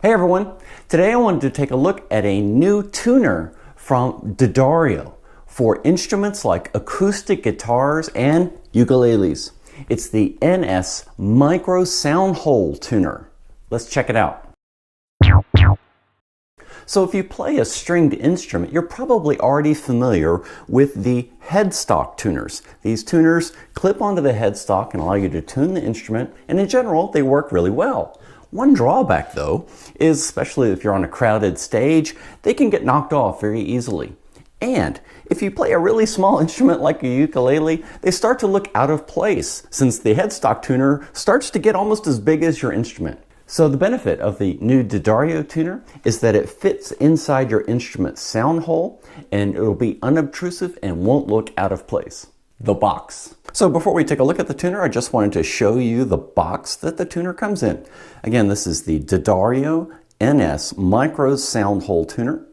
Hey everyone, today I wanted to take a look at a new tuner from D'Addario for instruments like acoustic guitars and ukuleles. It's the NS Micro Sound Hole Tuner. Let's check it out. So if you play a stringed instrument, you're probably already familiar with the headstock tuners. These tuners clip onto the headstock and allow you to tune the instrument, and in general, they work really well. One drawback though is, especially if you're on a crowded stage, they can get knocked off very easily. And if you play a really small instrument like a ukulele, they start to look out of place since the headstock tuner starts to get almost as big as your instrument. So the benefit of the new D'Addario tuner is that it fits inside your instrument's sound hole and it'll be unobtrusive and won't look out of place. The box. So before we take a look at the tuner, I just wanted to show you the box that the tuner comes in. Again, this is the D'Addario NS Micro Sound Hole Tuner.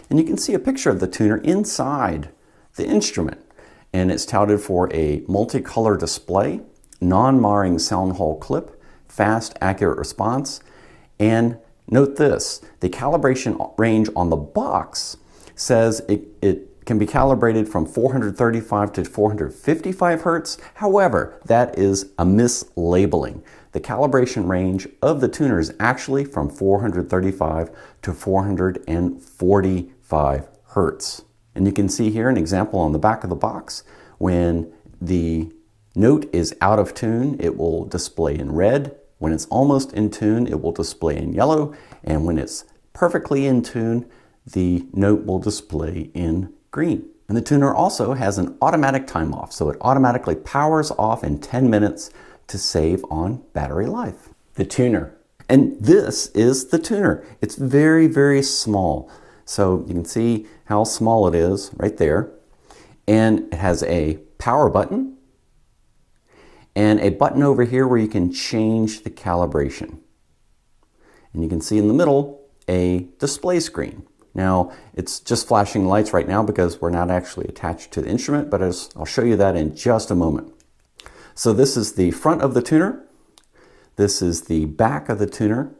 And you can see a picture of the tuner inside the instrument. And it's touted for a multicolor display, non-marring sound hole clip, fast, accurate response, and note this, the calibration range on the box says it can be calibrated from 435 to 455 hertz. However, that is a mislabeling. The calibration range of the tuner is actually from 435 to 445 hertz. And you can see here an example on the back of the box. When the note is out of tune, it will display in red. When it's almost in tune, it will display in yellow. And when it's perfectly in tune, the note will display in green. And the tuner also has an automatic time off, so it automatically powers off in 10 minutes to save on battery life. The tuner. And this is the tuner. It's very, very small. So you can see how small it is right there. And it has a power button and a button over here where you can change the calibration. And you can see in the middle a display screen. Now, it's just flashing lights right now because we're not actually attached to the instrument, but I'll show you that in just a moment. So this is the front of the tuner. This is the back of the tuner.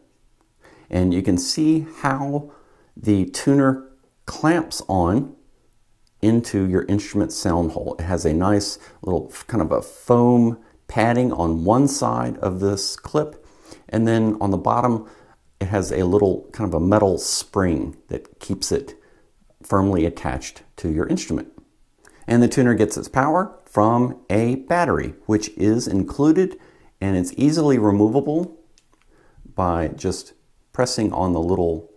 And you can see how the tuner clamps on into your instrument sound hole. It has a nice little kind of a foam padding on one side of this clip. And then on the bottom, it has a little kind of a metal spring that keeps it firmly attached to your instrument. And the tuner gets its power from a battery, which is included, and it's easily removable by just pressing on the little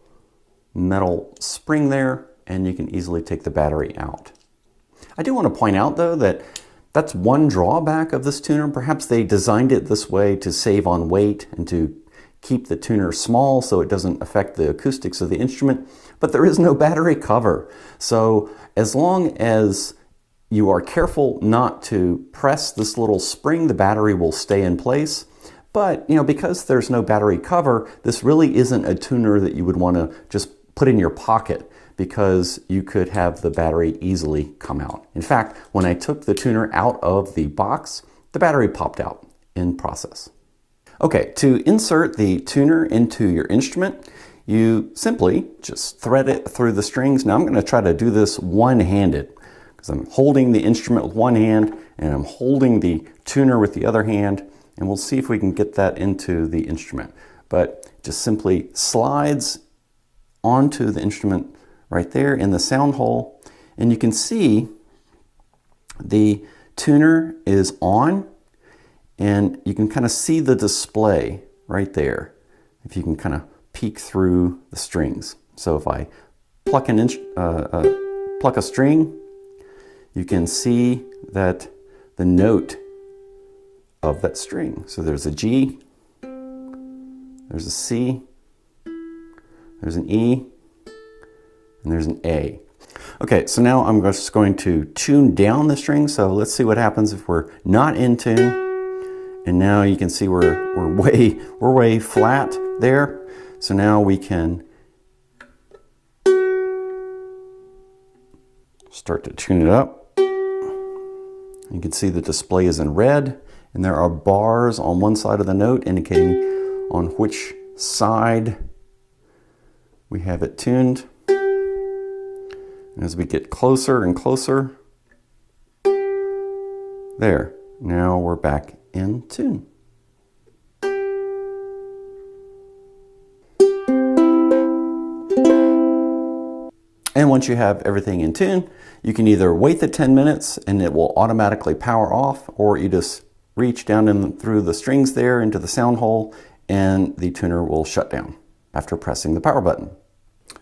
metal spring there, and you can easily take the battery out. I do want to point out though that that's one drawback of this tuner. Perhaps they designed it this way to save on weight and to keep the tuner small so it doesn't affect the acoustics of the instrument, but there is no battery cover. So as long as you are careful not to press this little spring, the battery will stay in place. But because there's no battery cover, this really isn't a tuner that you would want to just put in your pocket, because you could have the battery easily come out. In fact, when I took the tuner out of the box, the battery popped out in process. Okay, to insert the tuner into your instrument, you simply just thread it through the strings. Now I'm going to try to do this one-handed because I'm holding the instrument with one hand and I'm holding the tuner with the other hand, and we'll see if we can get that into the instrument. But just simply slides onto the instrument right there in the sound hole, and you can see the tuner is on. And you can kind of see the display right there, if you can kind of peek through the strings. So if I pluck a string, you can see that the note of that string. So there's a G, there's a C, there's an E, and there's an A. Okay, so now I'm just going to tune down the string. So let's see what happens if we're not in tune. And now you can see we're way flat there. So now we can start to tune it up. You can see the display is in red, and there are bars on one side of the note indicating on which side we have it tuned. As we get closer and closer, there, now we're back in tune. And once you have everything in tune, you can either wait the 10 minutes and it will automatically power off, or you just reach down in through the strings there into the sound hole and the tuner will shut down after pressing the power button.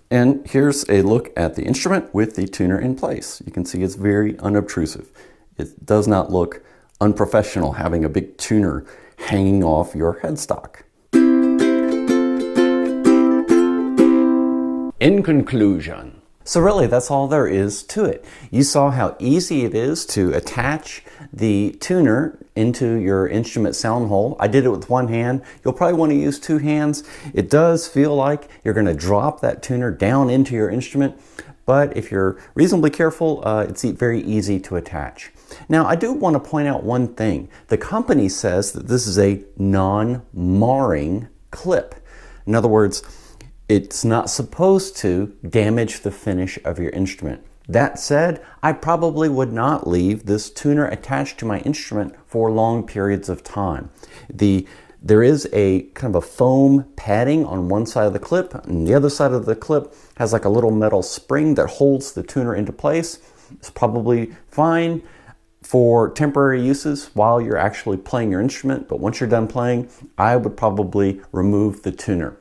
And here's a look at the instrument with the tuner in place. You can see it's very unobtrusive. It does not look unprofessional having a big tuner hanging off your headstock. In conclusion, so really that's all there is to it. You saw how easy it is to attach the tuner into your instrument sound hole. I did it with one hand. You'll probably want to use two hands. It does feel like you're going to drop that tuner down into your instrument, but if you're reasonably careful, it's very easy to attach. Now, I do want to point out one thing. The company says that this is a non-marring clip. In other words, it's not supposed to damage the finish of your instrument. That said, I probably would not leave this tuner attached to my instrument for long periods of time. There is a kind of a foam padding on one side of the clip, and the other side of the clip has like a little metal spring that holds the tuner into place. It's probably fine for temporary uses while you're actually playing your instrument, but once you're done playing, I would probably remove the tuner.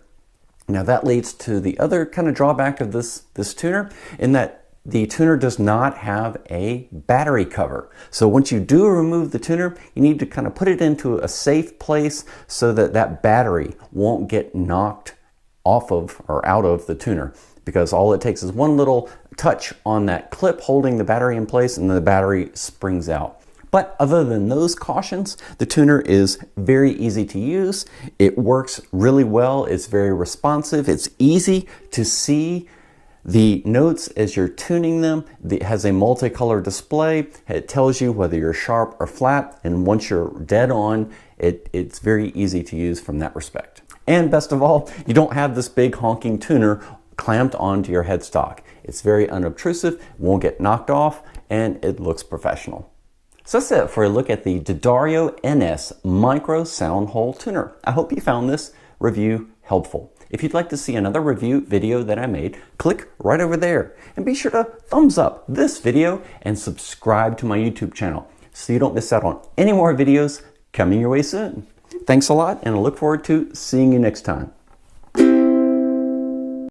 Now that leads to the other kind of drawback of this tuner, in that the tuner does not have a battery cover. So once you do remove the tuner, you need to kind of put it into a safe place so that that battery won't get knocked off of or out of the tuner, because all it takes is one little touch on that clip holding the battery in place and the battery springs out. But other than those cautions, the tuner is very easy to use. It works really well. It's very responsive. It's easy to see the notes as you're tuning them. It has a multicolor display. It tells you whether you're sharp or flat. And once you're dead on, it's very easy to use from that respect. And best of all, you don't have this big honking tuner clamped onto your headstock. It's very unobtrusive, won't get knocked off, and it looks professional. So that's it for a look at the D'Addario NS Micro Sound Hole Tuner. I hope you found this review helpful. If you'd like to see another review video that I made, click right over there. And be sure to thumbs up this video and subscribe to my YouTube channel so you don't miss out on any more videos coming your way soon. Thanks a lot, and I look forward to seeing you next time.